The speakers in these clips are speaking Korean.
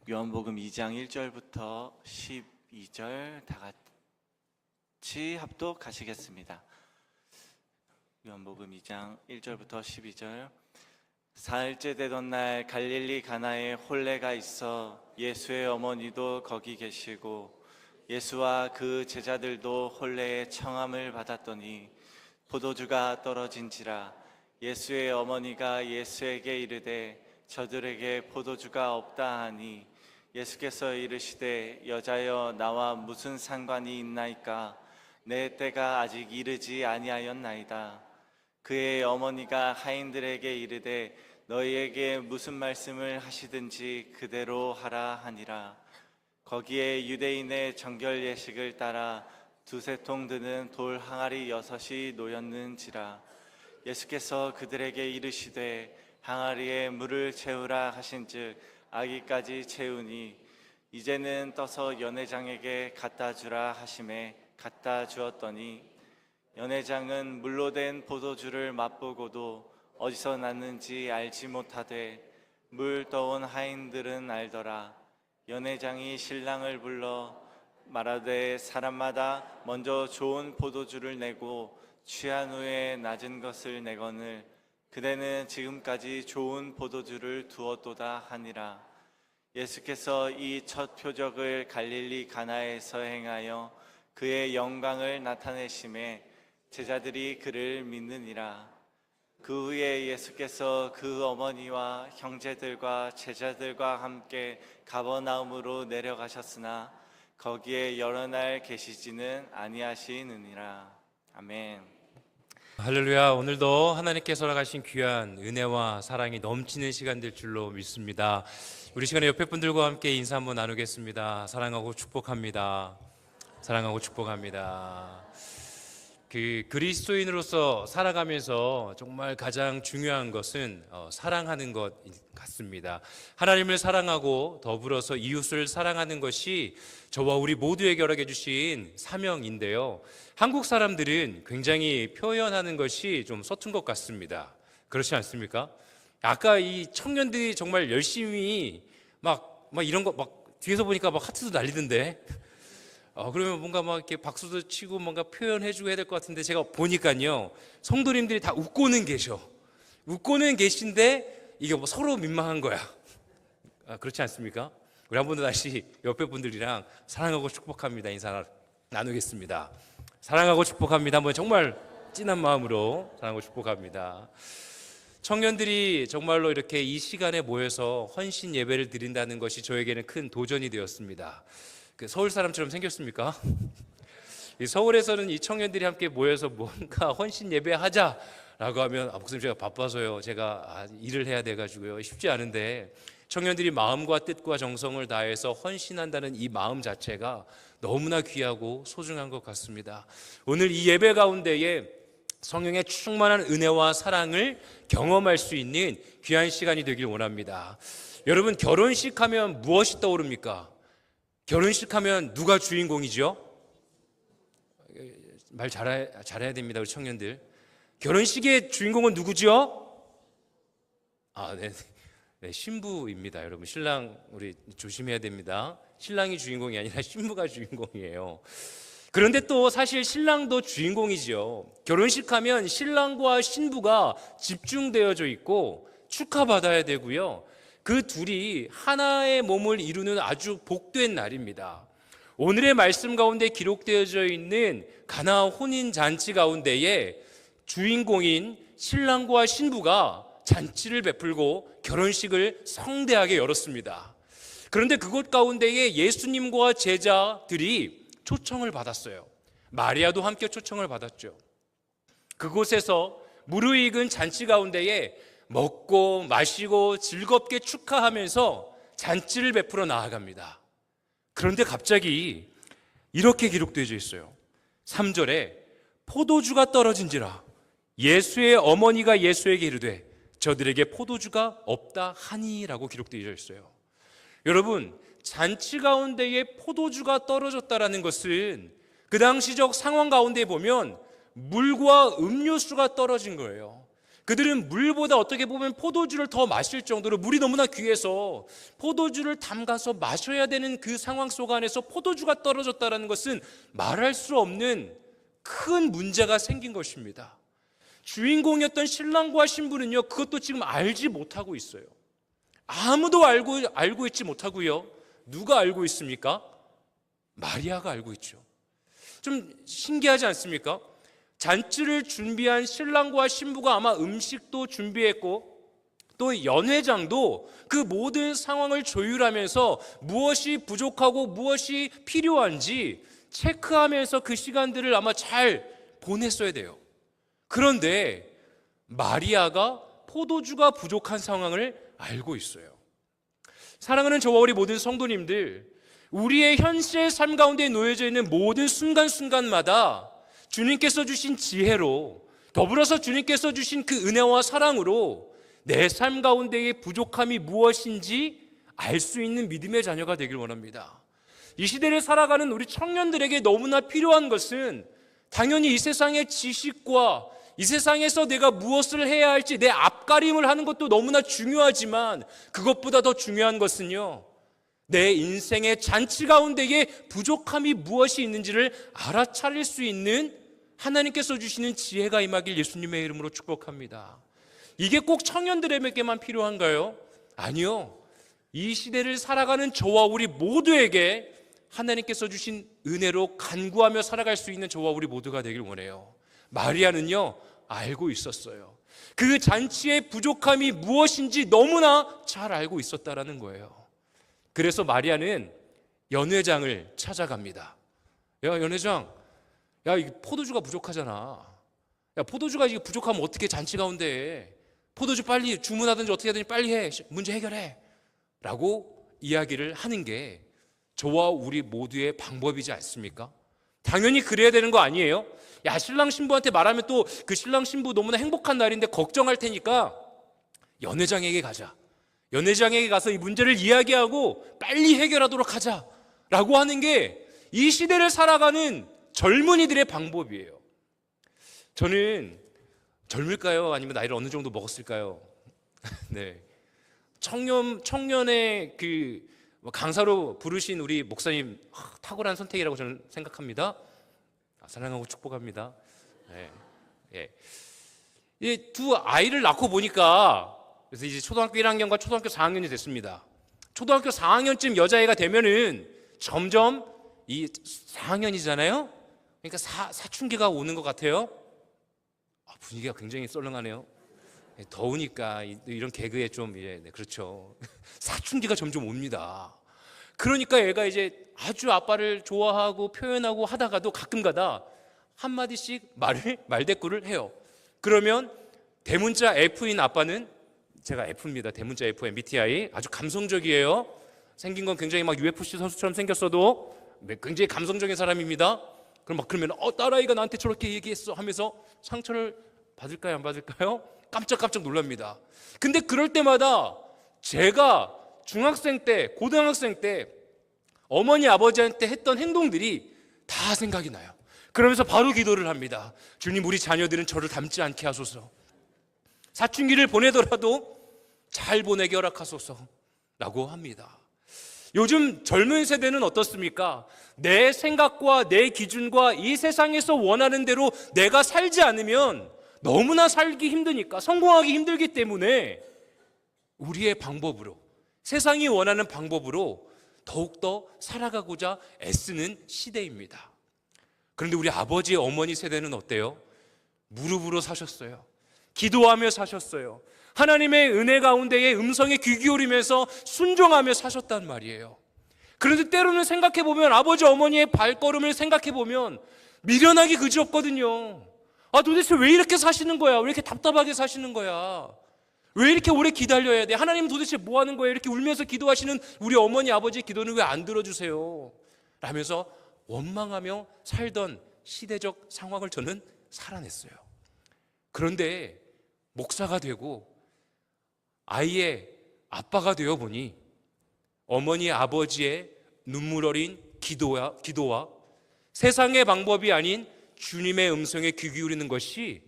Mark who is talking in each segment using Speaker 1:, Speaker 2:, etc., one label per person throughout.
Speaker 1: 요한복음 2장 1절부터 12절 다 같이 합독하시겠습니다. 요한복음 2장 1절부터 12절. 사흘째 되던 날 갈릴리 가나에 혼례가 있어 예수의 어머니도 거기 계시고 예수와 그 제자들도 혼례의 청함을 받았더니 포도주가 떨어진지라. 예수의 어머니가 예수에게 이르되 저들에게 포도주가 없다 하니 예수께서 이르시되 여자여 나와 무슨 상관이 있나이까? 내 때가 아직 이르지 아니하였나이다. 그의 어머니가 하인들에게 이르되 너희에게 무슨 말씀을 하시든지 그대로 하라 하니라. 거기에 유대인의 정결 예식을 따라 두세 통 드는 돌 항아리 6이 놓였는지라. 예수께서 그들에게 이르시되 항아리에 물을 채우라 하신즉 아기까지 채우니 이제는 떠서 연회장에게 갖다 주라 하심에 갖다 주었더니 연회장은 물로 된 포도주를 맛보고도 어디서 났는지 알지 못하되 물 떠온 하인들은 알더라. 연회장이 신랑을 불러 말하되 사람마다 먼저 좋은 포도주를 내고 취한 후에 낮은 것을 내거늘 그대는 지금까지 좋은 포도주를 두었도다 하니라. 예수께서 이 첫 표적을 갈릴리 가나에서 행하여 그의 영광을 나타내심에 제자들이 그를 믿느니라. 그 후에 예수께서 그 어머니와 형제들과 제자들과 함께 가버나움으로 내려가셨으나 거기에 여러 날 계시지는 아니하시느니라. 아멘.
Speaker 2: 할렐루야. 오늘도 하나님께서 허락하신 귀한 은혜와 사랑이 넘치는 시간 될 줄로 믿습니다. 우리 시간에 옆에 분들과 함께 인사 한번 나누겠습니다. 사랑하고 축복합니다. 사랑하고 축복합니다. 그리스도인으로서 살아가면서 정말 가장 중요한 것은 사랑하는 것 같습니다. 하나님을 사랑하고 더불어서 이웃을 사랑하는 것이 저와 우리 모두에게 허락해 주신 사명인데요. 한국 사람들은 굉장히 표현하는 것이 좀 서툰 것 같습니다. 그렇지 않습니까? 아까 이 청년들이 정말 열심히 막 이런 거 막 뒤에서 보니까 막 하트도 날리던데. 그러면 뭔가 막 이렇게 박수도 치고 뭔가 표현해주고 해야 될 것 같은데 제가 보니까요, 성도님들이 다 웃고는 계신데 이게 뭐 서로 민망한 거야. 그렇지 않습니까? 우리 한 번 더 다시 옆에 분들이랑 사랑하고 축복합니다 인사 나누겠습니다. 사랑하고 축복합니다. 한번 정말 진한 마음으로 사랑하고 축복합니다. 청년들이 정말로 이렇게 이 시간에 모여서 헌신 예배를 드린다는 것이 저에게는 큰 도전이 되었습니다. 서울 사람처럼 생겼습니까? 서울에서는 이 청년들이 함께 모여서 뭔가 헌신 예배하자라고 하면 목사님 제가 바빠서요, 제가 일을 해야 돼가지고요 쉽지 않은데, 청년들이 마음과 뜻과 정성을 다해서 헌신한다는 이 마음 자체가 너무나 귀하고 소중한 것 같습니다. 오늘 이 예배 가운데에 성령의 충만한 은혜와 사랑을 경험할 수 있는 귀한 시간이 되길 원합니다. 여러분, 결혼식 하면 무엇이 떠오릅니까? 결혼식 하면 누가 주인공이죠? 말 잘해야 됩니다, 우리 청년들. 결혼식의 주인공은 누구죠? 네, 신부입니다. 여러분, 신랑 우리 조심해야 됩니다. 신랑이 주인공이 아니라 신부가 주인공이에요. 그런데 또 사실 신랑도 주인공이죠. 결혼식 하면 신랑과 신부가 집중되어져 있고 축하받아야 되고요, 그 둘이 하나의 몸을 이루는 아주 복된 날입니다. 오늘의 말씀 가운데 기록되어져 있는 가나 혼인잔치 가운데에 주인공인 신랑과 신부가 잔치를 베풀고 결혼식을 성대하게 열었습니다. 그런데 그곳 가운데에 예수님과 제자들이 초청을 받았어요. 마리아도 함께 초청을 받았죠. 그곳에서 무르익은 잔치 가운데에 먹고 마시고 즐겁게 축하하면서 잔치를 베풀어 나아갑니다. 그런데 갑자기 이렇게 기록되어 있어요. 3절에 포도주가 떨어진지라. 예수의 어머니가 예수에게 이르되 저들에게 포도주가 없다 하니라고 기록되어 있어요. 여러분, 잔치 가운데에 포도주가 떨어졌다라는 것은 그 당시적 상황 가운데 보면 물과 음료수가 떨어진 거예요. 그들은 물보다 어떻게 보면 포도주를 더 마실 정도로 물이 너무나 귀해서 포도주를 담가서 마셔야 되는 그 상황 속 안에서 포도주가 떨어졌다는 것은 말할 수 없는 큰 문제가 생긴 것입니다. 주인공이었던 신랑과 신부는요, 그것도 지금 알지 못하고 있어요. 아무도 알고 있지 못하고요. 누가 알고 있습니까? 마리아가 알고 있죠. 좀 신기하지 않습니까? 잔치를 준비한 신랑과 신부가 아마 음식도 준비했고 또 연회장도 그 모든 상황을 조율하면서 무엇이 부족하고 무엇이 필요한지 체크하면서 그 시간들을 아마 잘 보냈어야 돼요. 그런데 마리아가 포도주가 부족한 상황을 알고 있어요. 사랑하는 저와 우리 모든 성도님들, 우리의 현실의 삶 가운데 놓여져 있는 모든 순간순간마다 주님께서 주신 지혜로, 더불어서 주님께서 주신 그 은혜와 사랑으로 내 삶 가운데의 부족함이 무엇인지 알 수 있는 믿음의 자녀가 되길 원합니다. 이 시대를 살아가는 우리 청년들에게 너무나 필요한 것은 당연히 이 세상의 지식과 이 세상에서 내가 무엇을 해야 할지 내 앞가림을 하는 것도 너무나 중요하지만 그것보다 더 중요한 것은요, 내 인생의 잔치 가운데에 부족함이 무엇이 있는지를 알아차릴 수 있는 하나님께서 주시는 지혜가 임하길 예수님의 이름으로 축복합니다. 이게 꼭 청년들에게만 필요한가요? 아니요. 이 시대를 살아가는 저와 우리 모두에게 하나님께서 주신 은혜로 간구하며 살아갈 수 있는 저와 우리 모두가 되길 원해요. 마리아는요, 알고 있었어요. 그 잔치의 부족함이 무엇인지 너무나 잘 알고 있었다라는 거예요. 그래서 마리아는 연회장을 찾아갑니다. 야, 연회장, 야, 이 포도주가 부족하잖아. 야, 포도주가 이게 부족하면 어떻게 잔치 가운데 해? 포도주 빨리 주문하든지 어떻게 하든지 빨리 해. 문제 해결해. 라고 이야기를 하는 게 저와 우리 모두의 방법이지 않습니까? 당연히 그래야 되는 거 아니에요? 야, 신랑 신부한테 말하면 또 그 신랑 신부 너무나 행복한 날인데 걱정할 테니까 연회장에게 가자. 연회장에게 가서 이 문제를 이야기하고 빨리 해결하도록 하자. 라고 하는 게 이 시대를 살아가는 젊은이들의 방법이에요. 저는 젊을까요? 아니면 나이를 어느 정도 먹었을까요? 네. 청년의 그 강사로 부르신 우리 목사님, 탁월한 선택이라고 저는 생각합니다. 사랑하고 축복합니다. 네. 예. 이 두 아이를 낳고 보니까, 그래서 이제 초등학교 1학년과 초등학교 4학년이 됐습니다. 초등학교 4학년쯤 여자애가 되면은 점점 이 4학년이잖아요. 그러니까 사춘기가 오는 것 같아요. 분위기가 굉장히 썰렁하네요. 더우니까 이런 개그에 좀, 네, 그렇죠. 사춘기가 점점 옵니다. 그러니까 얘가 이제 아주 아빠를 좋아하고 표현하고 하다가도 가끔가다 한마디씩 말대꾸를 해요. 그러면 대문자 F인 아빠는, 제가 F입니다. 대문자 F, MBTI. 아주 감성적이에요. 생긴 건 굉장히 막 UFC 선수처럼 생겼어도 굉장히 감성적인 사람입니다. 그럼 그러면 딸아이가 나한테 저렇게 얘기했어 하면서 상처를 받을까요, 안 받을까요? 깜짝깜짝 놀랍니다. 근데 그럴 때마다 제가 중학생 때, 고등학생 때 어머니 아버지한테 했던 행동들이 다 생각이 나요. 그러면서 바로 기도를 합니다. 주님, 우리 자녀들은 저를 닮지 않게 하소서. 사춘기를 보내더라도 잘 보내게 허락하소서 라고 합니다. 요즘 젊은 세대는 어떻습니까? 내 생각과 내 기준과 이 세상에서 원하는 대로 내가 살지 않으면 너무나 살기 힘드니까, 성공하기 힘들기 때문에 우리의 방법으로, 세상이 원하는 방법으로 더욱더 살아가고자 애쓰는 시대입니다. 그런데 우리 아버지, 어머니 세대는 어때요? 무릎으로 사셨어요. 기도하며 사셨어요. 하나님의 은혜 가운데에 음성에 귀 기울이면서 순종하며 사셨단 말이에요. 그런데 때로는 생각해보면, 아버지 어머니의 발걸음을 생각해보면 미련하기 그지없거든요. 도대체 왜 이렇게 사시는 거야? 왜 이렇게 답답하게 사시는 거야? 왜 이렇게 오래 기다려야 돼? 하나님 도대체 뭐 하는 거예요? 이렇게 울면서 기도하시는 우리 어머니 아버지의 기도는 왜 안 들어주세요? 라면서 원망하며 살던 시대적 상황을 저는 살아냈어요. 그런데 목사가 되고 아이의 아빠가 되어 보니 어머니 아버지의 눈물 어린 기도와 세상의 방법이 아닌 주님의 음성에 귀 기울이는 것이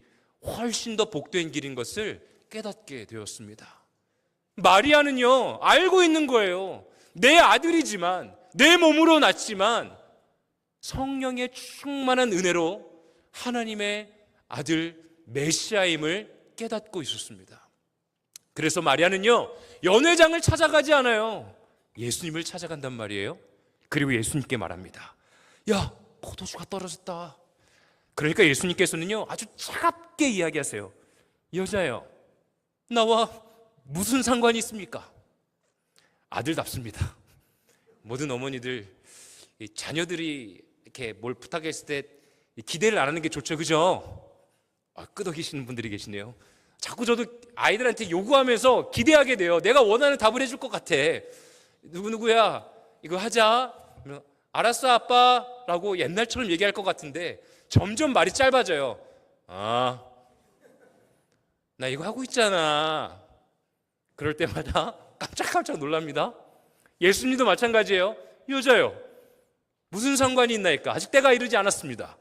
Speaker 2: 훨씬 더 복된 길인 것을 깨닫게 되었습니다. 마리아는요, 알고 있는 거예요. 내 아들이지만, 내 몸으로 낳지만 성령의 충만한 은혜로 하나님의 아들 메시아임을 깨닫고 있었습니다. 그래서 마리아는요, 연회장을 찾아가지 않아요. 예수님을 찾아간단 말이에요. 그리고 예수님께 말합니다. 야, 포도주가 떨어졌다. 그러니까 예수님께서는요, 아주 차갑게 이야기하세요. 여자요, 나와 무슨 상관이 있습니까? 아들답습니다. 모든 어머니들, 이 자녀들이 이렇게 뭘 부탁했을 때 기대를 안 하는 게 좋죠, 그죠? 끄덕이시는 분들이 계시네요. 자꾸 저도 아이들한테 요구하면서 기대하게 돼요. 내가 원하는 답을 해줄 것 같아. 누구누구야, 이거 하자. 알았어, 아빠. 라고 옛날처럼 얘기할 것 같은데 점점 말이 짧아져요. 나 이거 하고 있잖아. 그럴 때마다 깜짝깜짝 놀랍니다. 예수님도 마찬가지예요. 여자요, 무슨 상관이 있나이까? 아직 때가 이르지 않았습니다.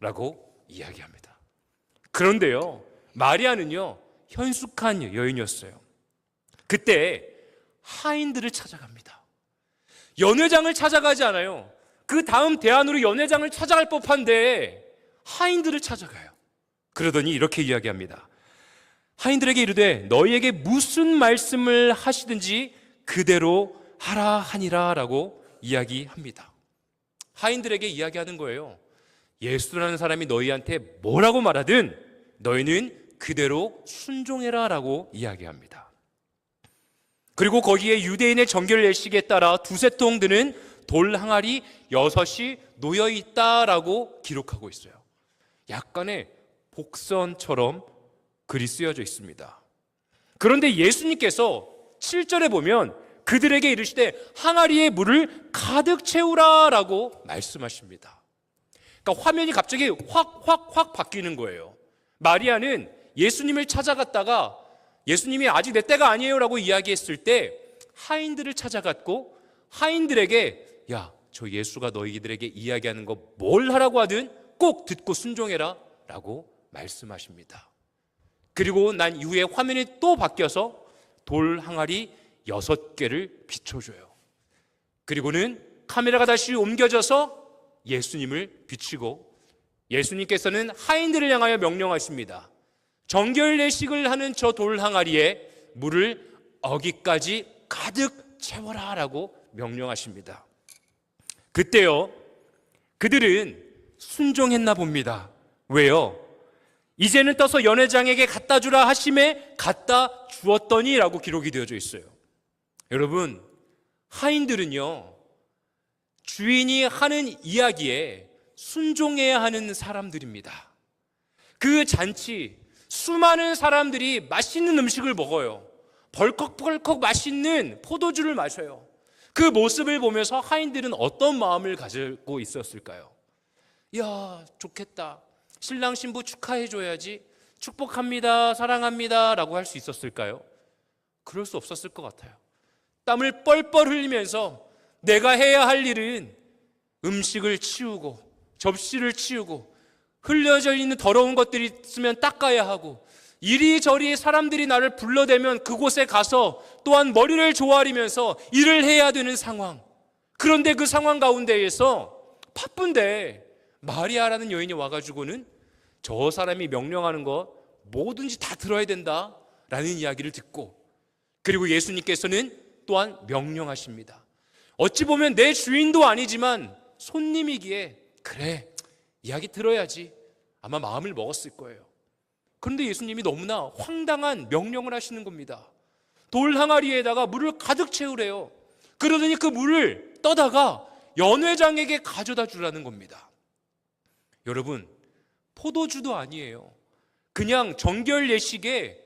Speaker 2: 라고 이야기합니다. 그런데요, 마리아는요, 현숙한 여인이었어요. 그때 하인들을 찾아갑니다. 연회장을 찾아가지 않아요. 그 다음 대안으로 연회장을 찾아갈 법한데 하인들을 찾아가요. 그러더니 이렇게 이야기합니다. 하인들에게 이르되 너희에게 무슨 말씀을 하시든지 그대로 하라 하니라 라고 이야기합니다. 하인들에게 이야기하는 거예요. 예수라는 사람이 너희한테 뭐라고 말하든 너희는 그대로 순종해라 라고 이야기합니다. 그리고 거기에 유대인의 정결 예식에 따라 두세 통 드는 돌 항아리 6이 놓여 있다라고 기록하고 있어요. 약간의 복선처럼 글이 쓰여져 있습니다. 그런데 예수님께서 7절에 보면 그들에게 이르시되 항아리에 물을 가득 채우라라고 말씀하십니다. 그러니까 화면이 갑자기 확 바뀌는 거예요. 마리아는 예수님을 찾아갔다가 예수님이 아직 내 때가 아니에요라고 이야기했을 때 하인들을 찾아갔고 하인들에게 야, 저 예수가 너희들에게 이야기하는 거 뭘 하라고 하든 꼭 듣고 순종해라 라고 말씀하십니다. 그리고 난 이후에 화면이 또 바뀌어서 돌 항아리 6개를 비춰줘요. 그리고는 카메라가 다시 옮겨져서 예수님을 비추고 예수님께서는 하인들을 향하여 명령하십니다. 정결 예식을 하는 저 돌 항아리에 물을 어기까지 가득 채워라 라고 명령하십니다. 그때요, 그들은 순종했나 봅니다. 왜요? 이제는 떠서 연회장에게 갖다 주라 하심에 갖다 주었더니 라고 기록이 되어져 있어요. 여러분, 하인들은요, 주인이 하는 이야기에 순종해야 하는 사람들입니다. 그 잔치, 수많은 사람들이 맛있는 음식을 먹어요. 벌컥벌컥 맛있는 포도주를 마셔요. 그 모습을 보면서 하인들은 어떤 마음을 가지고 있었을까요? 야, 좋겠다. 신랑 신부 축하해줘야지. 축복합니다, 사랑합니다 라고 할 수 있었을까요? 그럴 수 없었을 것 같아요. 땀을 뻘뻘 흘리면서 내가 해야 할 일은 음식을 치우고 접시를 치우고 흘려져 있는 더러운 것들이 있으면 닦아야 하고 이리저리 사람들이 나를 불러대면 그곳에 가서 또한 머리를 조아리면서 일을 해야 되는 상황. 그런데 그 상황 가운데에서 바쁜데 마리아라는 여인이 와가지고는 저 사람이 명령하는 거 뭐든지 다 들어야 된다라는 이야기를 듣고 그리고 예수님께서는 또한 명령하십니다. 어찌 보면 내 주인도 아니지만 손님이기에 그래, 이야기 들어야지 아마 마음을 먹었을 거예요. 그런데 예수님이 너무나 황당한 명령을 하시는 겁니다. 돌 항아리에다가 물을 가득 채우래요. 그러더니 그 물을 떠다가 연회장에게 가져다 주라는 겁니다. 여러분, 포도주도 아니에요. 그냥 정결 예식에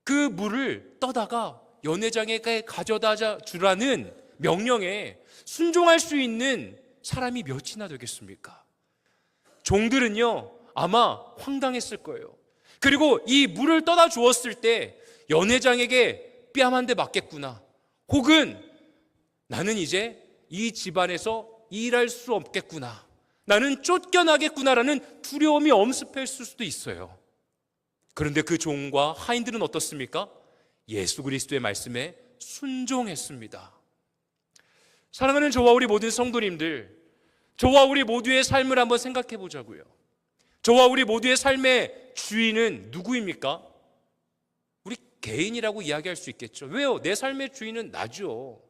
Speaker 2: 그 물을 떠다가 연회장에게 가져다 주라는 명령에 순종할 수 있는 사람이 몇이나 되겠습니까? 종들은요, 아마 황당했을 거예요. 그리고 이 물을 떠다 주었을 때 연회장에게 뺨 한 대 맞겠구나, 혹은 나는 이제 이 집안에서 일할 수 없겠구나, 나는 쫓겨나겠구나라는 두려움이 엄습했을 수도 있어요. 그런데 그 종과 하인들은 어떻습니까? 예수 그리스도의 말씀에 순종했습니다. 사랑하는 저와 우리 모든 성도님들, 저와 우리 모두의 삶을 한번 생각해 보자고요. 저와 우리 모두의 삶의 주인은 누구입니까? 우리 개인이라고 이야기할 수 있겠죠. 왜요? 내 삶의 주인은 나죠.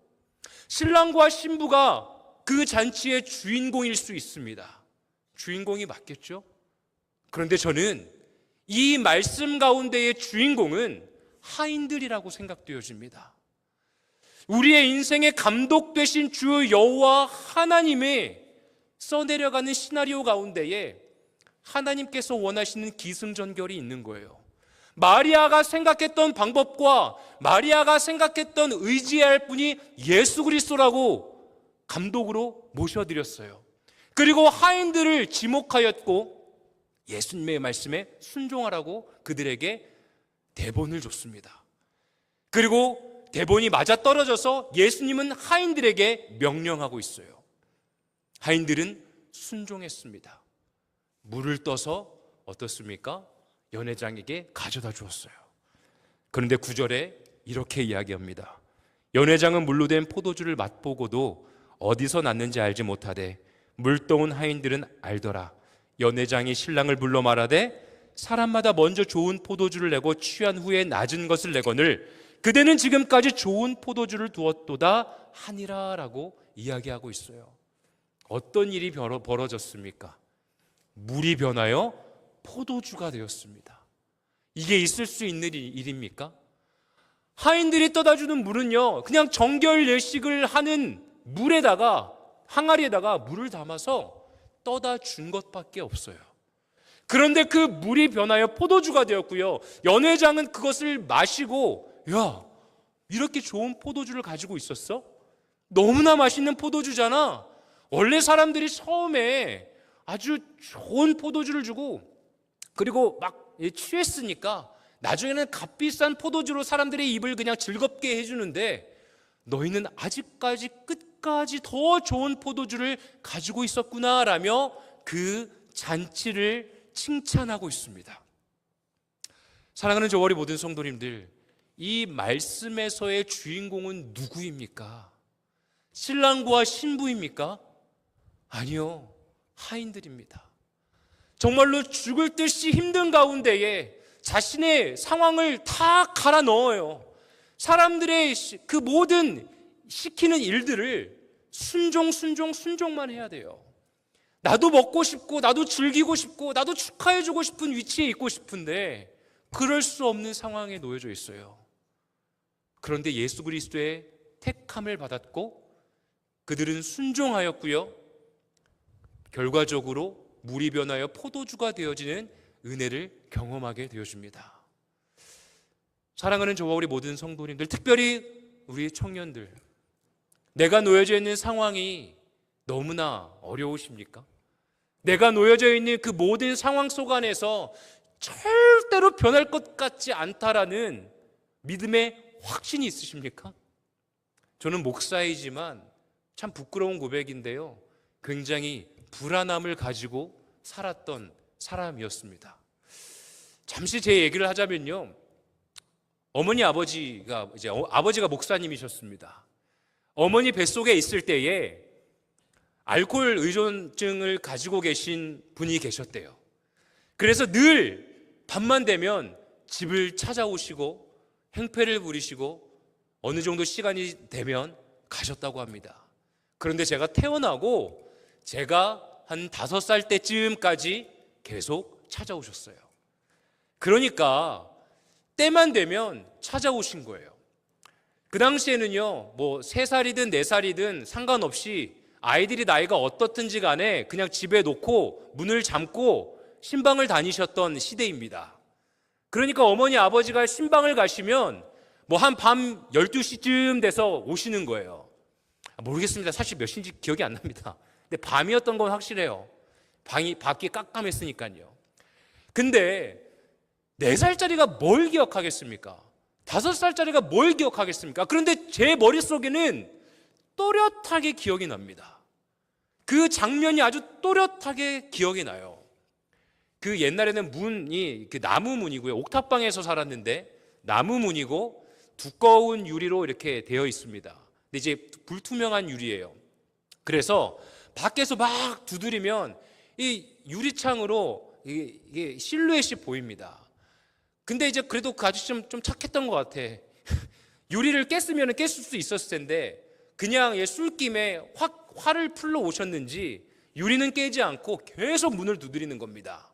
Speaker 2: 신랑과 신부가 그 잔치의 주인공일 수 있습니다. 주인공이 맞겠죠? 그런데 저는 이 말씀 가운데의 주인공은 하인들이라고 생각되어집니다. 우리의 인생의 감독 되신 주 여호와 하나님의 써내려가는 시나리오 가운데에 하나님께서 원하시는 기승전결이 있는 거예요. 마리아가 생각했던 방법과 마리아가 생각했던 의지해야 할 분이 예수 그리스도라고 감독으로 모셔드렸어요. 그리고 하인들을 지목하였고 예수님의 말씀에 순종하라고 그들에게 대본을 줬습니다. 그리고 대본이 맞아떨어져서 예수님은 하인들에게 명령하고 있어요. 하인들은 순종했습니다. 물을 떠서 어떻습니까? 연회장에게 가져다 주었어요. 그런데 9절에 이렇게 이야기합니다. 연회장은 물로 된 포도주를 맛보고도 어디서 났는지 알지 못하되 물떠온 하인들은 알더라. 연회장이 신랑을 불러 말하되 사람마다 먼저 좋은 포도주를 내고 취한 후에 낮은 것을 내거늘 그대는 지금까지 좋은 포도주를 두었도다 하니라 라고 이야기하고 있어요. 어떤 일이 벌어졌습니까? 물이 변하여 포도주가 되었습니다. 이게 있을 수 있는 일입니까? 하인들이 떠다주는 물은요, 그냥 정결 예식을 하는 물에다가, 항아리에다가 물을 담아서 떠다 준 것밖에 없어요. 그런데 그 물이 변하여 포도주가 되었고요, 연회장은 그것을 마시고, 야, 이렇게 좋은 포도주를 가지고 있었어? 너무나 맛있는 포도주잖아. 원래 사람들이 처음에 아주 좋은 포도주를 주고 그리고 막 취했으니까 나중에는 값비싼 포도주로 사람들의 입을 그냥 즐겁게 해주는데 너희는 아직까지 끝까지 더 좋은 포도주를 가지고 있었구나라며 그 잔치를 칭찬하고 있습니다. 사랑하는 저와 우리 모든 성도님들, 이 말씀에서의 주인공은 누구입니까? 신랑과 신부입니까? 아니요, 하인들입니다. 정말로 죽을 듯이 힘든 가운데에 자신의 상황을 다 갈아 넣어요. 사람들의 그 모든 시키는 일들을 순종만 해야 돼요. 나도 먹고 싶고 나도 즐기고 싶고 나도 축하해주고 싶은 위치에 있고 싶은데 그럴 수 없는 상황에 놓여져 있어요. 그런데 예수 그리스도의 택함을 받았고 그들은 순종하였고요, 결과적으로 물이 변하여 포도주가 되어지는 은혜를 경험하게 되어줍니다. 사랑하는 저와 우리 모든 성도님들, 특별히 우리 청년들, 내가 놓여져 있는 상황이 너무나 어려우십니까? 내가 놓여져 있는 그 모든 상황 속 안에서 절대로 변할 것 같지 않다라는 믿음의 확신이 있으십니까? 저는 목사이지만 참 부끄러운 고백인데요, 굉장히 불안함을 가지고 살았던 사람이었습니다. 잠시 제 얘기를 하자면요, 어머니 아버지가 아버지가 목사님이셨습니다. 어머니 뱃속에 있을 때에 알코올 의존증을 가지고 계신 분이 계셨대요. 그래서 늘 밤만 되면 집을 찾아오시고 행패를 부리시고 어느 정도 시간이 되면 가셨다고 합니다. 그런데 제가 태어나고 제가 한 5살 때쯤까지 계속 찾아오셨어요. 그러니까 때만 되면 찾아오신 거예요. 그 당시에는요, 뭐 3살이든 4살이든 상관없이 아이들이 나이가 어떻든지 간에 그냥 집에 놓고 문을 잠고 신방을 다니셨던 시대입니다. 그러니까 어머니 아버지가 신방을 가시면 뭐 한 밤 12시쯤 돼서 오시는 거예요. 모르겠습니다. 사실 몇 시인지 기억이 안 납니다. 근데 밤이었던 건 확실해요. 밖이 깜깜했으니까요. 근데 4살짜리가 뭘 기억하겠습니까? 5살짜리가 뭘 기억하겠습니까? 그런데 제 머릿속에는 또렷하게 기억이 납니다. 그 장면이 아주 또렷하게 기억이 나요. 그 옛날에는 문이 그 나무 문이고요. 옥탑방에서 살았는데 나무 문이고 두꺼운 유리로 이렇게 되어 있습니다. 근데 이제 불투명한 유리예요. 그래서 밖에서 막 두드리면 이 유리창으로 이게 실루엣이 보입니다. 근데 이제 그래도 그 아저씨 좀 착했던 것 같아. 유리를 깼으면 깼을 수 있었을 텐데 그냥 술김에 화를 풀러 오셨는지 유리는 깨지 않고 계속 문을 두드리는 겁니다.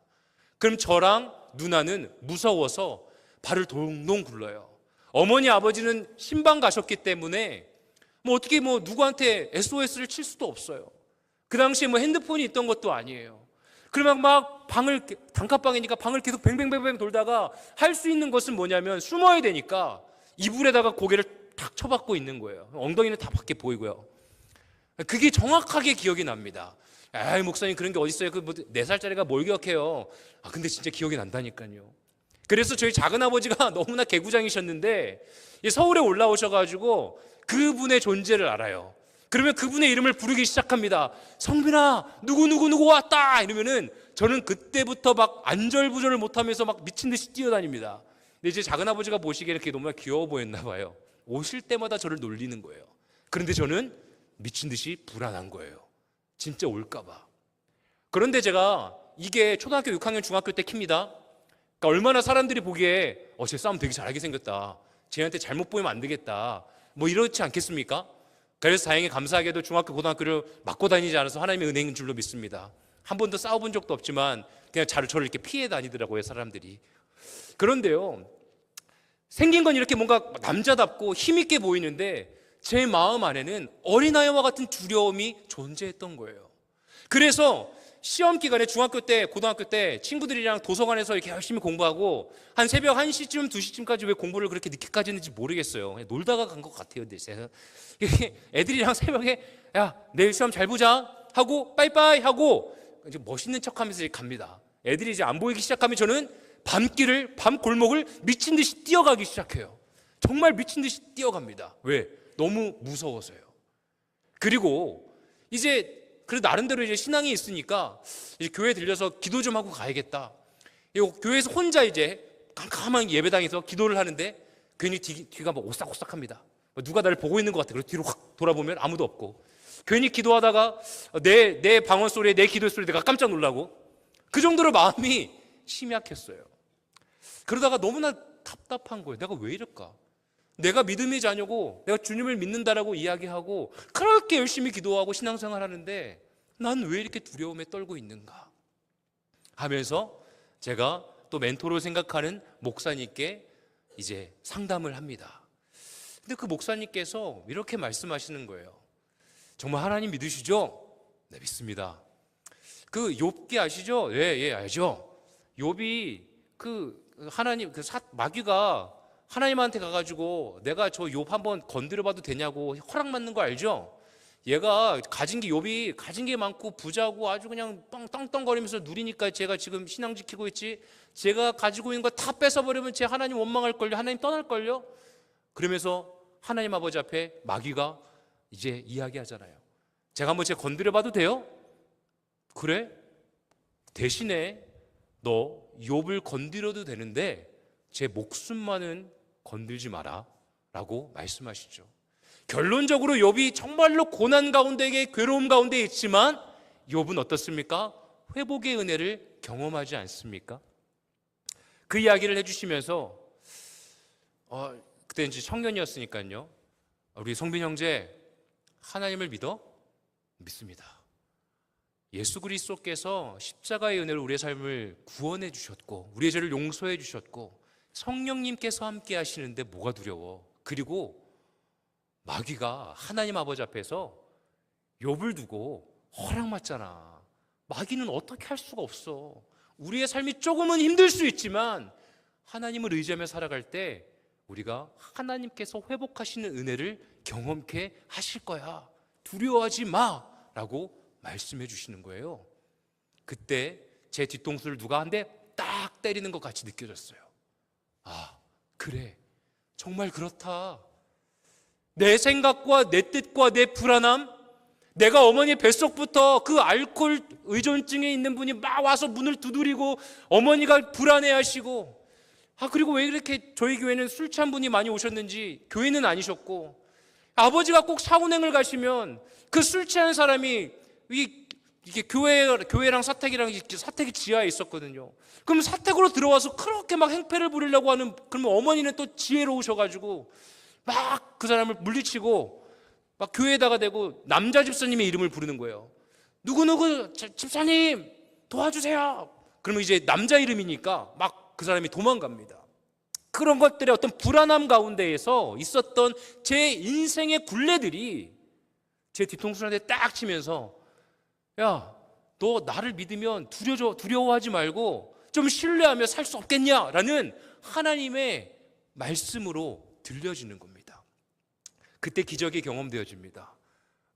Speaker 2: 그럼 저랑 누나는 무서워서 발을 동동 굴러요. 어머니 아버지는 신방 가셨기 때문에 어떻게 누구한테 SOS를 칠 수도 없어요. 그 당시에 핸드폰이 있던 것도 아니에요. 그러면 막 단칸방이니까 방을 계속 뱅뱅뱅뱅 돌다가 할 수 있는 것은 뭐냐면 숨어야 되니까 이불에다가 고개를 탁 쳐박고 있는 거예요. 엉덩이는 다 밖에 보이고요. 그게 정확하게 기억이 납니다. 에이, 목사님 그런 게 어딨어요? 4살짜리가 뭘 기억해요? 근데 진짜 기억이 난다니까요. 그래서 저희 작은아버지가 너무나 개구장이셨는데 서울에 올라오셔가지고 그분의 존재를 알아요. 그러면 그분의 이름을 부르기 시작합니다. 성빈아, 누구 왔다! 이러면은 저는 그때부터 막 안절부절을 못하면서 막 미친 듯이 뛰어다닙니다. 근데 이제 작은아버지가 보시기에 이렇게 너무나 귀여워 보였나 봐요. 오실 때마다 저를 놀리는 거예요. 그런데 저는 미친 듯이 불안한 거예요. 진짜 올까봐. 그런데 제가 이게 초등학교 6학년 중학교 때 킵니다. 그러니까 얼마나 사람들이 보기에 쟤 싸움 되게 잘하게 생겼다. 쟤한테 잘못 보이면 안 되겠다. 이렇지 않겠습니까? 그래서 다행히 감사하게도 중학교 고등학교를 맞고 다니지 않아서 하나님의 은혜인 줄로 믿습니다. 한 번도 싸워본 적도 없지만 그냥 저를 이렇게 피해 다니더라고요, 사람들이. 그런데요, 생긴 건 이렇게 뭔가 남자답고 힘있게 보이는데 제 마음 안에는 어린아이와 같은 두려움이 존재했던 거예요. 그래서 시험 기간에 중학교 때, 고등학교 때 친구들이랑 도서관에서 이렇게 열심히 공부하고 한 새벽 1시쯤, 2시쯤까지 왜 공부를 그렇게 늦게까지 했는지 모르겠어요. 그냥 놀다가 간 것 같아요. 애들이랑 새벽에 야, 내일 시험 잘 보자 하고 빠이빠이 하고 이제 멋있는 척하면서 갑니다. 애들이 이제 안 보이기 시작하면 저는 밤 골목을 미친 듯이 뛰어가기 시작해요. 정말 미친 듯이 뛰어갑니다. 왜? 너무 무서워서요. 그리고 이제 그래도 나름대로 이제 신앙이 있으니까 이제 교회 들려서 기도 좀 하고 가야겠다. 교회에서 혼자 이제 깜깜한 예배당에서 기도를 하는데 괜히 뒤가 막 오싹오싹합니다. 누가 나를 보고 있는 것 같아. 그래서 뒤로 확 돌아보면 아무도 없고 괜히 기도하다가 내 방언 소리에 내 기도 소리에 내가 깜짝 놀라고 그 정도로 마음이 심약했어요. 그러다가 너무나 답답한 거예요. 내가 왜 이럴까? 내가 믿음의 자녀고 내가 주님을 믿는다라고 이야기하고 그렇게 열심히 기도하고 신앙생활 하는데 난 왜 이렇게 두려움에 떨고 있는가 하면서 제가 또 멘토로 생각하는 목사님께 이제 상담을 합니다. 근데 그 목사님께서 이렇게 말씀하시는 거예요. 정말 하나님 믿으시죠? 네, 믿습니다. 그 욥기 아시죠? 예, 알죠. 욥이 마귀가 하나님한테 가가지고 내가 저 욥 한번 건드려봐도 되냐고 허락 받는 거 알죠? 얘가 욥이 가진 게 많고 부자고 아주 그냥 떵떵거리면서 누리니까 제가 지금 신앙 지키고 있지. 제가 가지고 있는 거 다 뺏어버리면 제 하나님 원망할걸요. 하나님 떠날걸요. 그러면서 하나님 아버지 앞에 마귀가 이제 이야기하잖아요. 제가 한번 건드려봐도 돼요? 그래? 대신에 너 욥을 건드려도 되는데 제 목숨만은 건들지 마라 라고 말씀하시죠. 결론적으로 욥이 정말로 고난 가운데 괴로움 가운데 있지만 욥은 어떻습니까? 회복의 은혜를 경험하지 않습니까? 그 이야기를 해주시면서 그때 이제 청년이었으니까요. 우리 성빈 형제 하나님을 믿어? 믿습니다. 예수 그리스도께서 십자가의 은혜로 우리의 삶을 구원해 주셨고 우리의 죄를 용서해 주셨고 성령님께서 함께 하시는데 뭐가 두려워? 그리고 마귀가 하나님 아버지 앞에서 욥을 두고 허락 맞잖아. 마귀는 어떻게 할 수가 없어. 우리의 삶이 조금은 힘들 수 있지만 하나님을 의지하며 살아갈 때 우리가 하나님께서 회복하시는 은혜를 경험케 하실 거야. 두려워하지 마 라고 말씀해 주시는 거예요. 그때 제 뒤통수를 누가 한 대 딱 때리는 것 같이 느껴졌어요. 아, 그래. 정말 그렇다. 내 생각과 내 뜻과 내 불안함, 내가 어머니 뱃속부터 그 알코올 의존증에 있는 분이 막 와서 문을 두드리고 어머니가 불안해하시고, 그리고 왜 이렇게 저희 교회는 술 취한 분이 많이 오셨는지, 교회는 아니셨고, 아버지가 꼭 사운행을 가시면 그 술 취한 사람이 이게 교회랑 사택이랑 사택이 지하에 있었거든요. 그럼 사택으로 들어와서 그렇게 막 행패를 부리려고 하는, 그러면 어머니는 또 지혜로우셔가지고 막 그 사람을 물리치고 막 교회에다가 대고 남자 집사님의 이름을 부르는 거예요. 누구누구 집사님 도와주세요. 그러면 이제 남자 이름이니까 막 그 사람이 도망갑니다. 그런 것들의 어떤 불안함 가운데에서 있었던 제 인생의 굴레들이 제 뒤통수한테 딱 치면서, 야, 너 나를 믿으면 두려워하지 말고 좀 신뢰하며 살 수 없겠냐라는 하나님의 말씀으로 들려지는 겁니다. 그때 기적이 경험되어집니다.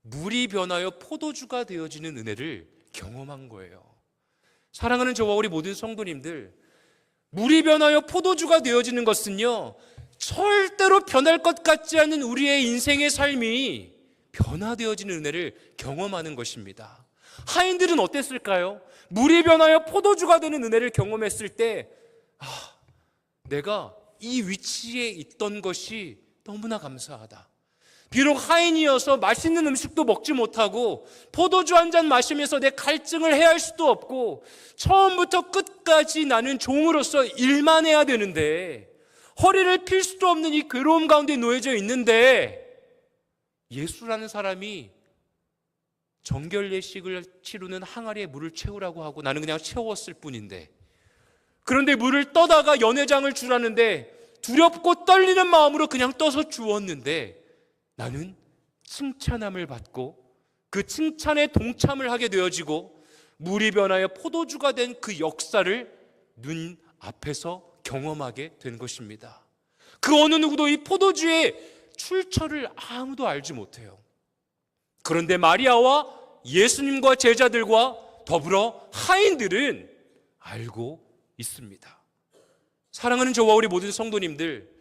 Speaker 2: 물이 변하여 포도주가 되어지는 은혜를 경험한 거예요. 사랑하는 저와 우리 모든 성도님들, 물이 변하여 포도주가 되어지는 것은요, 절대로 변할 것 같지 않은 우리의 인생의 삶이 변화되어지는 은혜를 경험하는 것입니다. 하인들은 어땠을까요? 물이 변하여 포도주가 되는 은혜를 경험했을 때, 내가 이 위치에 있던 것이 너무나 감사하다. 비록 하인이어서 맛있는 음식도 먹지 못하고 포도주 한 잔 마시면서 내 갈증을 해할 수도 없고 처음부터 끝까지 나는 종으로서 일만 해야 되는데, 허리를 필 수도 없는 이 괴로움 가운데 놓여져 있는데, 예수라는 사람이 정결례식을 치르는 항아리에 물을 채우라고 하고 나는 그냥 채웠을 뿐인데, 그런데 물을 떠다가 연회장을 주라는데 두렵고 떨리는 마음으로 그냥 떠서 주었는데, 나는 칭찬함을 받고 그 칭찬에 동참을 하게 되어지고 물이 변하여 포도주가 된 그 역사를 눈 앞에서 경험하게 된 것입니다. 그 어느 누구도 이 포도주의 출처를 아무도 알지 못해요. 그런데 마리아와 예수님과 제자들과 더불어 하인들은 알고 있습니다. 사랑하는 저와 우리 모든 성도님들,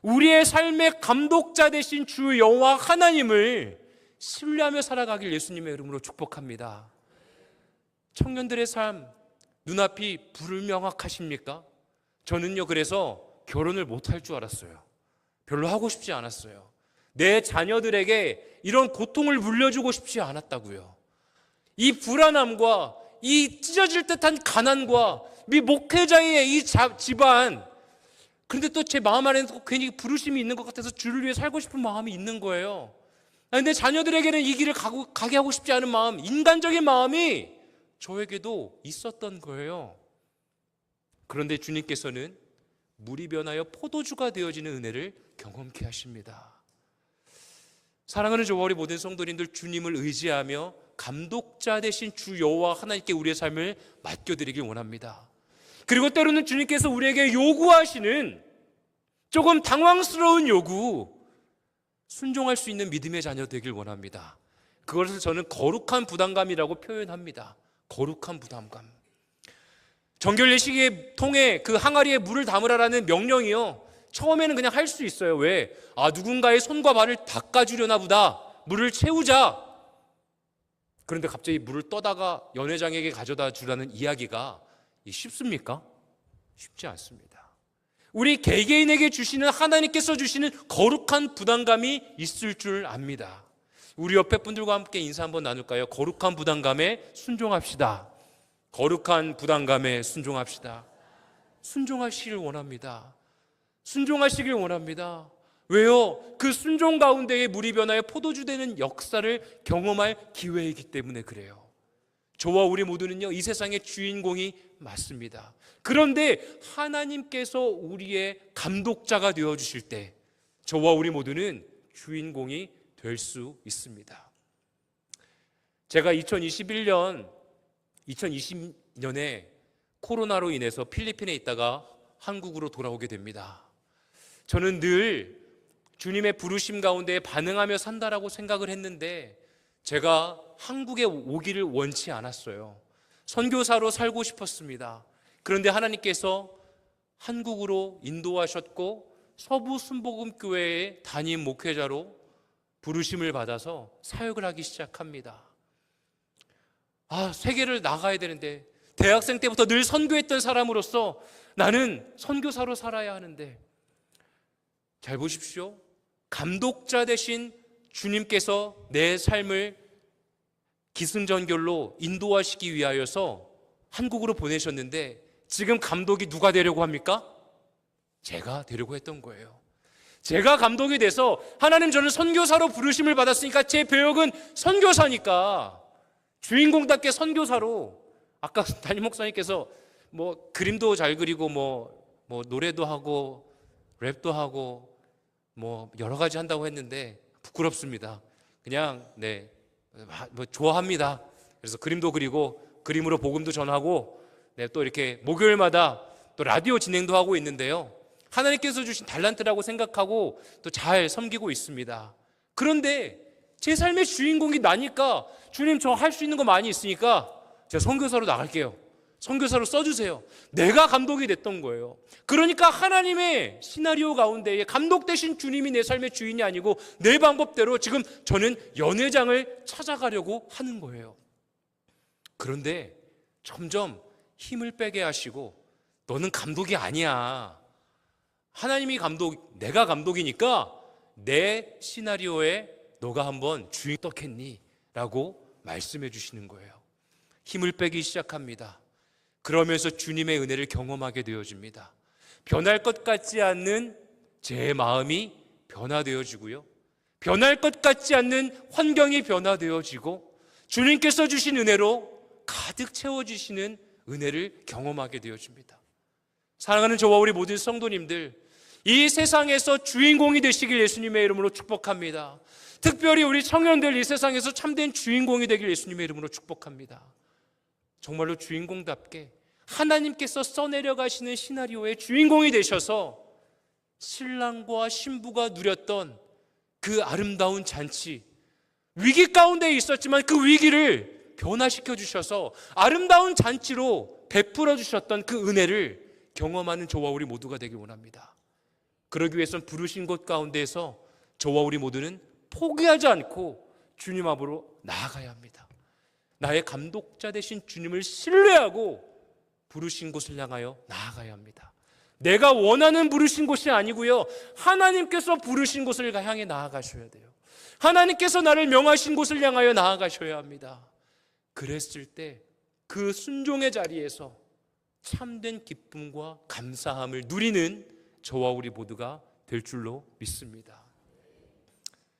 Speaker 2: 우리의 삶의 감독자 되신 주 여호와 하나님을 신뢰하며 살아가길 예수님의 이름으로 축복합니다. 청년들의 삶, 눈앞이 불명확하십니까? 저는요, 그래서 결혼을 못할 줄 알았어요. 별로 하고 싶지 않았어요. 내 자녀들에게 이런 고통을 물려주고 싶지 않았다고요. 이 불안함과 이 찢어질 듯한 가난과 이 목회자의 이 집안, 그런데 또 제 마음 안에는 또 괜히 부르심이 있는 것 같아서 주를 위해 살고 싶은 마음이 있는 거예요. 그런데 자녀들에게는 이 길을 가게 하고 싶지 않은 마음, 인간적인 마음이 저에게도 있었던 거예요. 그런데 주님께서는 물이 변하여 포도주가 되어지는 은혜를 경험케 하십니다. 사랑하는 저와 우리 모든 성도님들, 주님을 의지하며 감독자 되신 주 여호와 하나님께 우리의 삶을 맡겨드리길 원합니다. 그리고 때로는 주님께서 우리에게 요구하시는 조금 당황스러운 요구, 순종할 수 있는 믿음의 자녀 되길 원합니다. 그것을 저는 거룩한 부담감이라고 표현합니다. 거룩한 부담감. 정결례식에 통해 그 항아리에 물을 담으라라는 명령이요, 처음에는 그냥 할 수 있어요. 왜? 누군가의 손과 발을 닦아주려나 보다, 물을 채우자. 그런데 갑자기 물을 떠다가 연회장에게 가져다 주라는 이야기가 쉽습니까? 쉽지 않습니다. 우리 개개인에게 주시는, 하나님께서 주시는 거룩한 부담감이 있을 줄 압니다. 우리 옆에 분들과 함께 인사 한번 나눌까요? 거룩한 부담감에 순종합시다. 거룩한 부담감에 순종합시다. 순종하시길 원합니다. 순종하시길 원합니다. 왜요? 그 순종 가운데에 물이 변하여 포도주 되는 역사를 경험할 기회이기 때문에 그래요. 저와 우리 모두는요, 이 세상의 주인공이 맞습니다. 그런데 하나님께서 우리의 감독자가 되어주실 때 저와 우리 모두는 주인공이 될 수 있습니다. 제가 2020년에 코로나로 인해서 필리핀에 있다가 한국으로 돌아오게 됩니다. 저는 늘 주님의 부르심 가운데 반응하며 산다라고 생각을 했는데, 제가 한국에 오기를 원치 않았어요. 선교사로 살고 싶었습니다. 그런데 하나님께서 한국으로 인도하셨고 서부 순복음교회의 담임 목회자로 부르심을 받아서 사역을 하기 시작합니다. 세계를 나가야 되는데, 대학생 때부터 늘 선교했던 사람으로서 나는 선교사로 살아야 하는데, 잘 보십시오. 감독자 되신 주님께서 내 삶을 기승전결로 인도하시기 위하여서 한국으로 보내셨는데, 지금 감독이 누가 되려고 합니까? 제가 되려고 했던 거예요. 제가 감독이 돼서 하나님 저를 선교사로 부르심을 받았으니까 제 배역은 선교사니까 주인공답게 선교사로, 아까 담임 목사님께서 뭐 그림도 잘 그리고 뭐 노래도 하고 랩도 하고 뭐 여러 가지 한다고 했는데 부끄럽습니다. 그냥 뭐 좋아합니다. 그래서 그림도 그리고 그림으로 복음도 전하고 또 이렇게 목요일마다 또 라디오 진행도 하고 있는데요. 하나님께서 주신 달란트라고 생각하고 또 잘 섬기고 있습니다. 그런데 제 삶의 주인공이 나니까 주님 저 할 수 있는 거 많이 있으니까 제가 선교사로 나갈게요. 선교사로 써주세요. 내가 감독이 됐던 거예요. 그러니까 하나님의 시나리오 가운데에 감독 대신 주님이 내 삶의 주인이 아니고 내 방법대로 지금 저는 연회장을 찾아가려고 하는 거예요. 그런데 점점 힘을 빼게 하시고 너는 감독이 아니야. 하나님이 감독, 내가 감독이니까 내 시나리오에 너가 한번 주인 어떻겠니? 라고 말씀해 주시는 거예요. 힘을 빼기 시작합니다. 그러면서 주님의 은혜를 경험하게 되어집니다. 변할 것 같지 않는 제 마음이 변화되어지고요. 변할 것 같지 않는 환경이 변화되어지고 주님께서 주신 은혜로 가득 채워주시는 은혜를 경험하게 되어집니다. 사랑하는 저와 우리 모든 성도님들, 이 세상에서 주인공이 되시길 예수님의 이름으로 축복합니다. 특별히 우리 청년들 이 세상에서 참된 주인공이 되길 예수님의 이름으로 축복합니다. 정말로 주인공답게 하나님께서 써내려 가시는 시나리오의 주인공이 되셔서 신랑과 신부가 누렸던 그 아름다운 잔치, 위기 가운데 있었지만 그 위기를 변화시켜 주셔서 아름다운 잔치로 베풀어 주셨던 그 은혜를 경험하는 저와 우리 모두가 되길 원합니다. 그러기 위해서는 부르신 곳 가운데에서 저와 우리 모두는 포기하지 않고 주님 앞으로 나아가야 합니다. 나의 감독자 되신 주님을 신뢰하고 부르신 곳을 향하여 나아가야 합니다. 내가 원하는 부르신 곳이 아니고요, 하나님께서 부르신 곳을 향해 나아가셔야 돼요. 하나님께서 나를 명하신 곳을 향하여 나아가셔야 합니다. 그랬을 때 그 순종의 자리에서 참된 기쁨과 감사함을 누리는 저와 우리 모두가 될 줄로 믿습니다.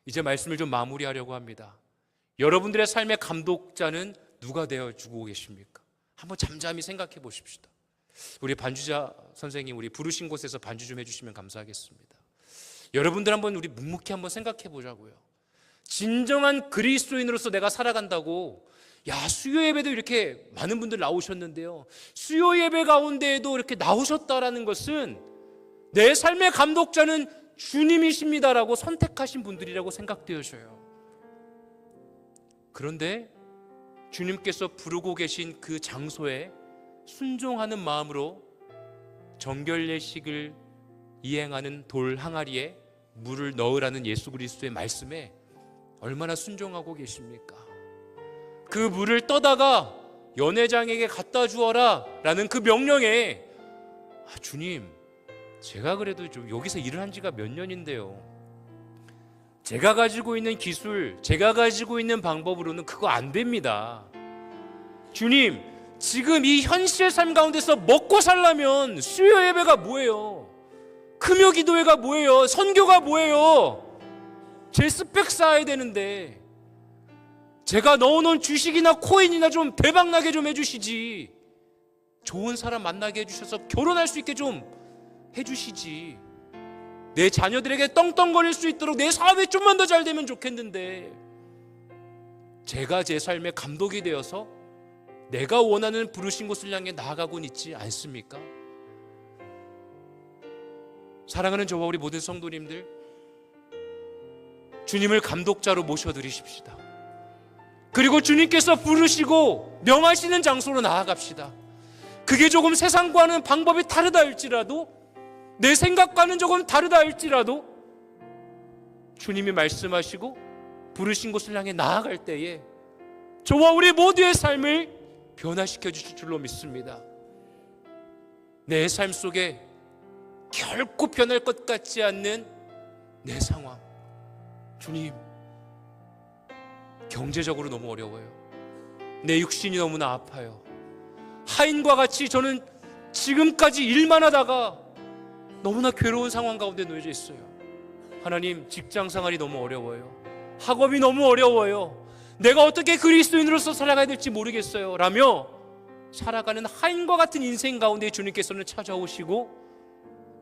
Speaker 2: 이제 말씀을 좀 마무리하려고 합니다. 여러분들의 삶의 감독자는 누가 되어주고 계십니까? 한번 잠잠히 생각해 보십시다. 우리 반주자 선생님, 우리 부르신 곳에서 반주 좀 해주시면 감사하겠습니다. 여러분들 한번 우리 묵묵히 한번 생각해 보자고요. 진정한 그리스도인으로서 내가 살아간다고, 수요 예배도 이렇게 많은 분들 나오셨는데요, 수요 예배 가운데에도 이렇게 나오셨다라는 것은 내 삶의 감독자는 주님이십니다라고 선택하신 분들이라고 생각되어져요. 그런데 주님께서 부르고 계신 그 장소에 순종하는 마음으로 정결례식을 이행하는 돌 항아리에 물을 넣으라는 예수 그리스도의 말씀에 얼마나 순종하고 계십니까? 그 물을 떠다가 연회장에게 갖다 주어라 라는 그 명령에 주님, 제가 그래도 좀 여기서 일을 한 지가 몇 년인데요, 제가 가지고 있는 기술, 제가 가지고 있는 방법으로는 그거 안 됩니다. 주님, 지금 이 현실의 삶 가운데서 먹고 살려면 수요 예배가 뭐예요? 금요 기도회가 뭐예요? 선교가 뭐예요? 제 스펙 쌓아야 되는데 제가 넣어놓은 주식이나 코인이나 좀 대박나게 좀 해주시지, 좋은 사람 만나게 해주셔서 결혼할 수 있게 좀 해주시지, 내 자녀들에게 떵떵거릴 수 있도록 내 사업이 좀만 더 잘 되면 좋겠는데, 제가 제 삶의 감독이 되어서 내가 원하는 부르신 곳을 향해 나아가곤 있지 않습니까? 사랑하는 저와 우리 모든 성도님들, 주님을 감독자로 모셔드리십시다. 그리고 주님께서 부르시고 명하시는 장소로 나아갑시다. 그게 조금 세상과는 방법이 다르다 할지라도, 내 생각과는 조금 다르다 할지라도 주님이 말씀하시고 부르신 곳을 향해 나아갈 때에 저와 우리 모두의 삶을 변화시켜 주실 줄로 믿습니다. 내 삶 속에 결코 변할 것 같지 않는 내 상황, 주님, 경제적으로 너무 어려워요. 내 육신이 너무나 아파요. 하인과 같이 저는 지금까지 일만 하다가 너무나 괴로운 상황 가운데 놓여져 있어요. 하나님, 직장 생활이 너무 어려워요. 학업이 너무 어려워요. 내가 어떻게 그리스도인으로서 살아가야 될지 모르겠어요 라며 살아가는 하인과 같은 인생 가운데 주님께서는 찾아오시고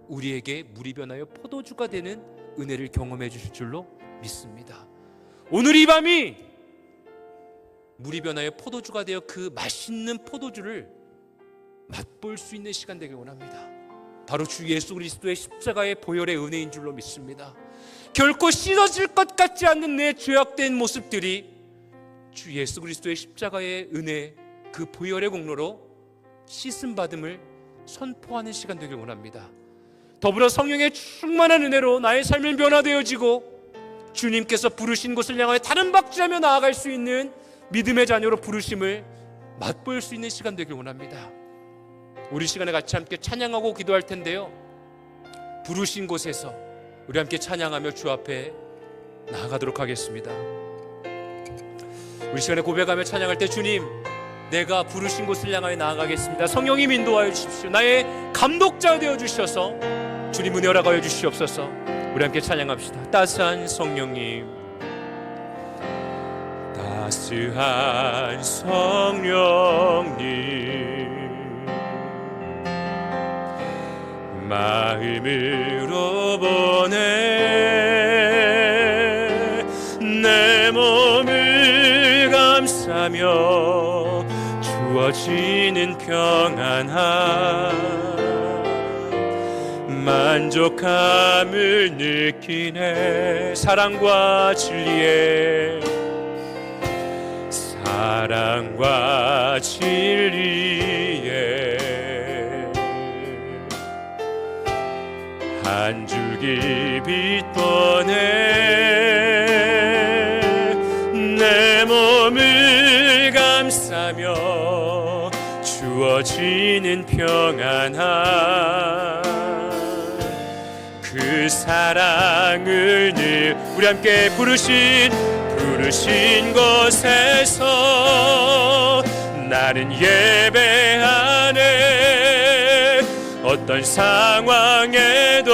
Speaker 2: 우리에게 물이 변하여 포도주가 되는 은혜를 경험해 주실 줄로 믿습니다. 오늘 이 밤이 물이 변하여 포도주가 되어 그 맛있는 포도주를 맛볼 수 있는 시간 되길 원합니다. 바로 주 예수 그리스도의 십자가의 보혈의 은혜인 줄로 믿습니다. 결코 씻어질 것 같지 않는 내 죄악된 모습들이 주 예수 그리스도의 십자가의 은혜, 그 보혈의 공로로 씻음 받음을 선포하는 시간 되길 원합니다. 더불어 성령의 충만한 은혜로 나의 삶을 변화되어지고 주님께서 부르신 곳을 향하여 다른 박질하며 나아갈 수 있는 믿음의 자녀로 부르심을 맛볼 수 있는 시간 되길 원합니다. 우리 시간에 같이 함께 찬양하고 기도할 텐데요, 부르신 곳에서 우리 함께 찬양하며 주 앞에 나아가도록 하겠습니다. 우리 시간에 고백하며 찬양할 때, 주님, 내가 부르신 곳을 향하여 나아가겠습니다. 성령님 인도하여 주십시오. 나의 감독자 되어 주셔서 주님 은혜 허락하여 주시옵소서. 우리 함께 찬양합시다. 따스한 성령님, 따스한 성령님, 마음으로 보내 내 몸을 감싸며 주어지는 평안함, 만족함을 느끼네. 사랑과 진리에, 사랑과 진리에 한 줄기 빛 보내 내 몸을 감싸며 주어지는 평안함, 그 사랑을 늘 우리 함께 부르신 곳에서 나는 예배하네. 어떤 상황에도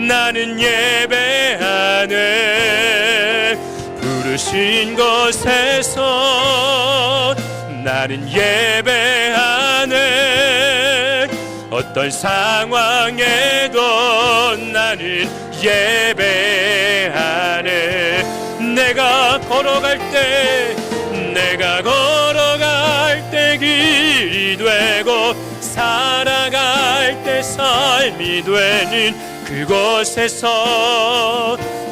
Speaker 2: 나는 예배하네. 부르신 곳에서 나는 예배하네. 어떤 상황에도 나는 예배하네. 내가 걸어갈 때 길이 되고 살아갈 때 삶이 되는 그곳에서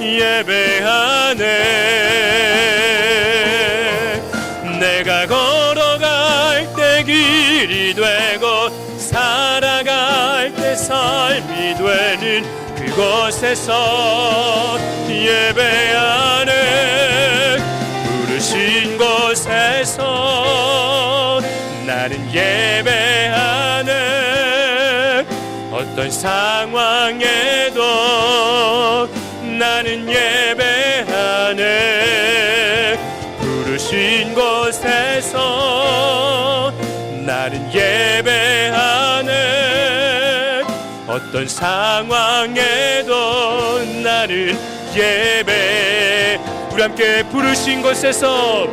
Speaker 2: 예배하네. 내가 걸어갈 때 길이 되고 살아갈 때 삶이 되는 그곳에서 예배하네. 부르신 곳에서 나는 예배하네. 어떤 상황에도 나는 예배하네. 부르신 곳에서 나는 예배하네. 어떤 상황에도 나는 예배. 우리 함께 부르신 곳에서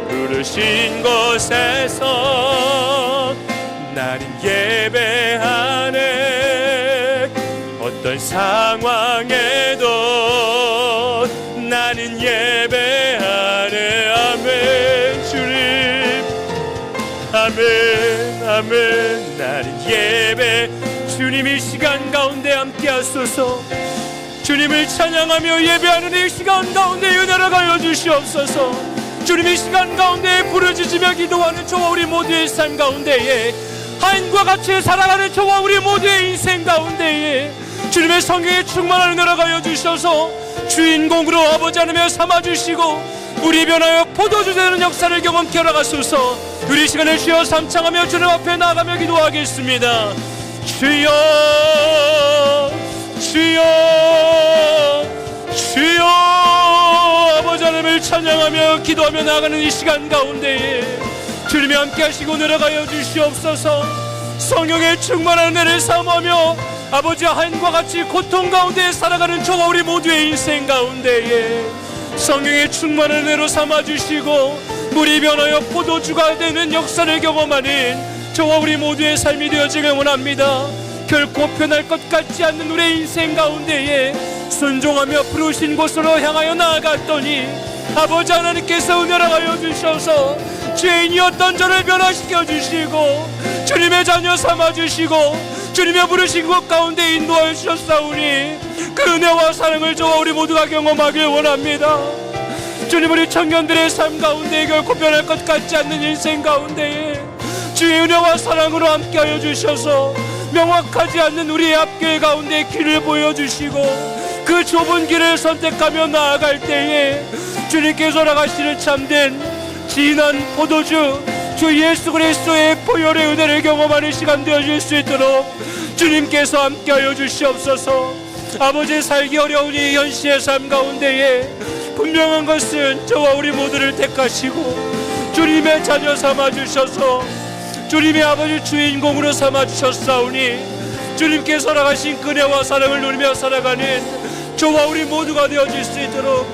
Speaker 2: 나는 예배하네. 어떤 상황에도 나는 예배하네. 아멘. 주님, 아멘, 아멘. 나는 예배. 주님, 이 시간 가운데 함께 하소서. 주님을 찬양하며 예배하는 이 시간 가운데 은혜를 가여 주시옵소서. 주님, 이 시간 가운데 부르짖으며 기도하는 저와 우리 모두의 삶 가운데에, 하인과 같이 살아가는 저와 우리 모두의 인생 가운데에 주님의 성령에 충만한 은혜로 하여 주셔서 주인공으로 아버지 하나님을 삼아주시고 우리 변하여 포도주 되는 역사를 경험케 하여 가소서. 우리 시간을 주여 삼창하며 주님 앞에 나아가며 기도하겠습니다. 주여 주여 주여. 아버지 하나님을 찬양하며 기도하며 나아가는 이 시간 가운데에 주님이 함께 하시고 내려가여 주시옵소서. 성령의 충만한 은혜를 사모하며 아버지 하인과 같이 고통 가운데 살아가는 저와 우리 모두의 인생 가운데에 성령의 충만한 은혜로 삼아주시고 물이 변하여 포도주가 되는 역사를 경험하는 저와 우리 모두의 삶이 되어지길 원합니다. 결코 변할 것 같지 않는 우리의 인생 가운데에 순종하며 부르신 곳으로 향하여 나아갔더니 아버지 하나님께서 은혜하여 주셔서 죄인이었던 저를 변화시켜 주시고 주님의 자녀 삼아주시고 주님의 부르신 곳 가운데 인도하여 주셨사오니 그 은혜와 사랑을 저와 우리 모두가 경험하길 원합니다. 주님, 우리 청년들의 삶 가운데 결코 변할 것 같지 않는 인생 가운데에 주의 은혜와 사랑으로 함께하여 주셔서 명확하지 않는 우리의 앞길 가운데 길을 보여주시고 그 좁은 길을 선택하며 나아갈 때에 주님께서 나가시는 참된 진한 포도주 주 예수 그리스도의 보혈의 은혜를 경험하는 시간 되어질 수 있도록 주님께서 함께하여 주시옵소서. 아버지, 살기 어려운 이 현시의 삶 가운데에 분명한 것은 저와 우리 모두를 택하시고 주님의 자녀 삼아주셔서 주님의 아버지 주인공으로 삼아주셨사오니 주님께서 나가신 은혜와 사랑을 누리며 살아가는 저와 우리 모두가 되어질 수 있도록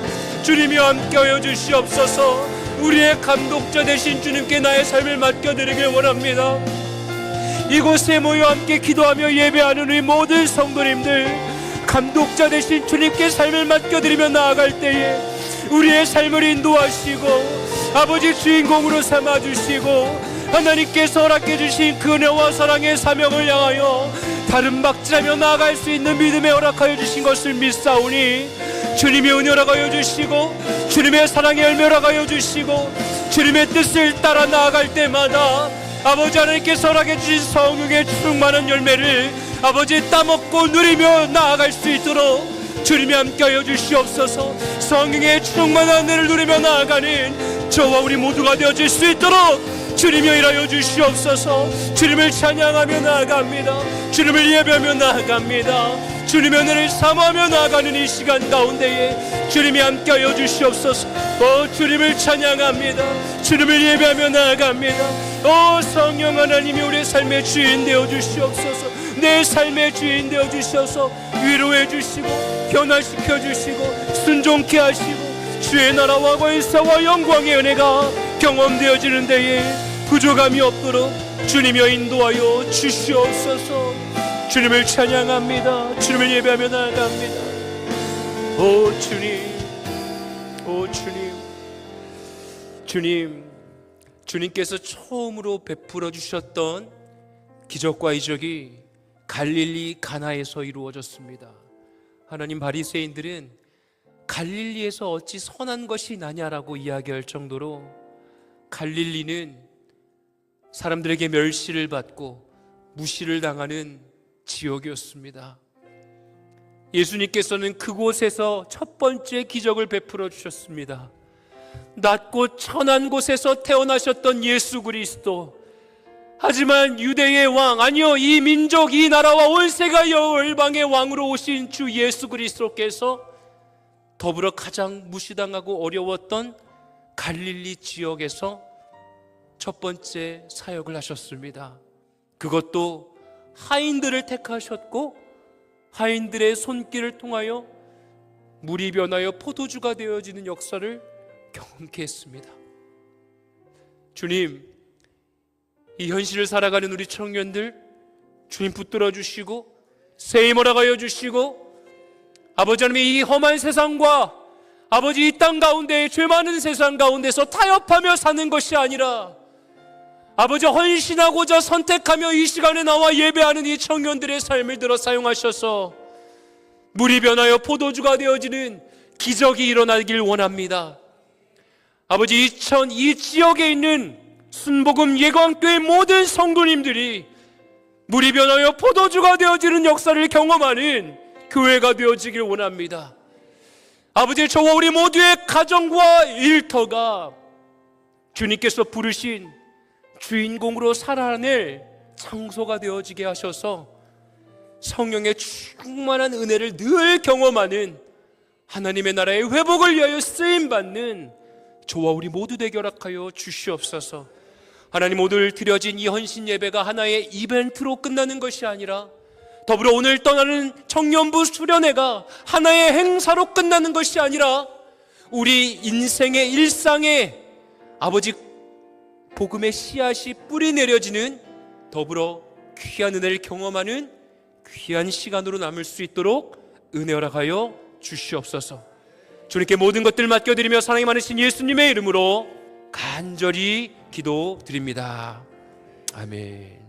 Speaker 2: 주님이 함께하여 주시옵소서. 우리의 감독자 되신 주님께 나의 삶을 맡겨드리길 원합니다. 이곳에 모여 함께 기도하며 예배하는 우리 모든 성도님들, 감독자 되신 주님께 삶을 맡겨드리며 나아갈 때에 우리의 삶을 인도하시고 아버지 주인공으로 삼아주시고 하나님께서 허락해 주신 그 은혜와 사랑의 사명을 향하여 다른 박질하며 나아갈 수 있는 믿음에 허락하여 주신 것을 믿사오니 주님의 은혜를 하여 주시고 주님의 사랑의 열매를 하여 주시고 주님의 뜻을 따라 나아갈 때마다 아버지 하나님께서 허락해 주신 성령의 충만한 열매를 아버지 따먹고 누리며 나아갈 수 있도록 주님이 함께하여 주시옵소서. 성령의 충만한 은혜를 누리며 나아가는 저와 우리 모두가 되어질 수 있도록 주님이 일하여 주시옵소서. 주님을 찬양하며 나아갑니다. 주님을 예배하며 나아갑니다. 주님의 은혜를 사모하며 나아가는 이 시간 가운데에 주님이 함께하여 주시옵소서. 주님을 찬양합니다. 주님을 예배하며 나아갑니다. 성령 하나님이 우리의 삶의 주인 되어 주시옵소서. 내 삶의 주인 되어 주셔서 위로해 주시고 변화시켜 주시고 순종케 하시고 주의 나라와 권세와 영광의 은혜가 경험되어지는 데에 부족함이 없도록 주님여 인도하여 주시옵소서. 주님을 찬양합니다. 주님을 예배하며 나아갑니다. 오 주님, 오 주님, 주님께서 처음으로 베풀어 주셨던 기적과 이적이 갈릴리 가나에서 이루어졌습니다. 하나님, 바리새인들은 갈릴리에서 어찌 선한 것이 나냐라고 이야기할 정도로 갈릴리는 사람들에게 멸시를 받고 무시를 당하는 지역이었습니다. 예수님께서는 그곳에서 첫 번째 기적을 베풀어 주셨습니다. 낮고 천한 곳에서 태어나셨던 예수 그리스도, 하지만 유대의 왕, 아니요, 이 민족, 이 나라와 온 세계 열방의 왕으로 오신 주 예수 그리스도께서 더불어 가장 무시당하고 어려웠던 갈릴리 지역에서 첫 번째 사역을 하셨습니다. 그것도 하인들을 택하셨고 하인들의 손길을 통하여 물이 변하여 포도주가 되어지는 역사를 경험케 했습니다. 주님, 이 현실을 살아가는 우리 청년들 주님 붙들어 주시고 새 힘을 허락하여 주시고 아버지 하나님의 이 험한 세상과 아버지 이 땅 가운데 죄 많은 세상 가운데서 타협하며 사는 것이 아니라 아버지 헌신하고자 선택하며 이 시간에 나와 예배하는 이 청년들의 삶을 들어 사용하셔서 물이 변하여 포도주가 되어지는 기적이 일어나길 원합니다. 아버지, 이 지역에 있는 순복음 예광교회 모든 성도님들이 물이 변하여 포도주가 되어지는 역사를 경험하는 교회가 되어지길 원합니다. 아버지, 저와 우리 모두의 가정과 일터가 주님께서 부르신 주인공으로 살아낼 장소가 되어지게 하셔서 성령의 충만한 은혜를 늘 경험하는 하나님의 나라의 회복을 위하여 쓰임받는 저와 우리 모두 되게 허락하여 주시옵소서. 하나님, 오늘 드려진 이 헌신 예배가 하나의 이벤트로 끝나는 것이 아니라 더불어 오늘 떠나는 청년부 수련회가 하나의 행사로 끝나는 것이 아니라 우리 인생의 일상에 아버지 복음의 씨앗이 뿌리 내려지는 더불어 귀한 은혜를 경험하는 귀한 시간으로 남을 수 있도록 은혜 허락하여 주시옵소서. 주님께 모든 것들 맡겨드리며 사랑이 많으신 예수님의 이름으로 간절히 기도드립니다. 아멘.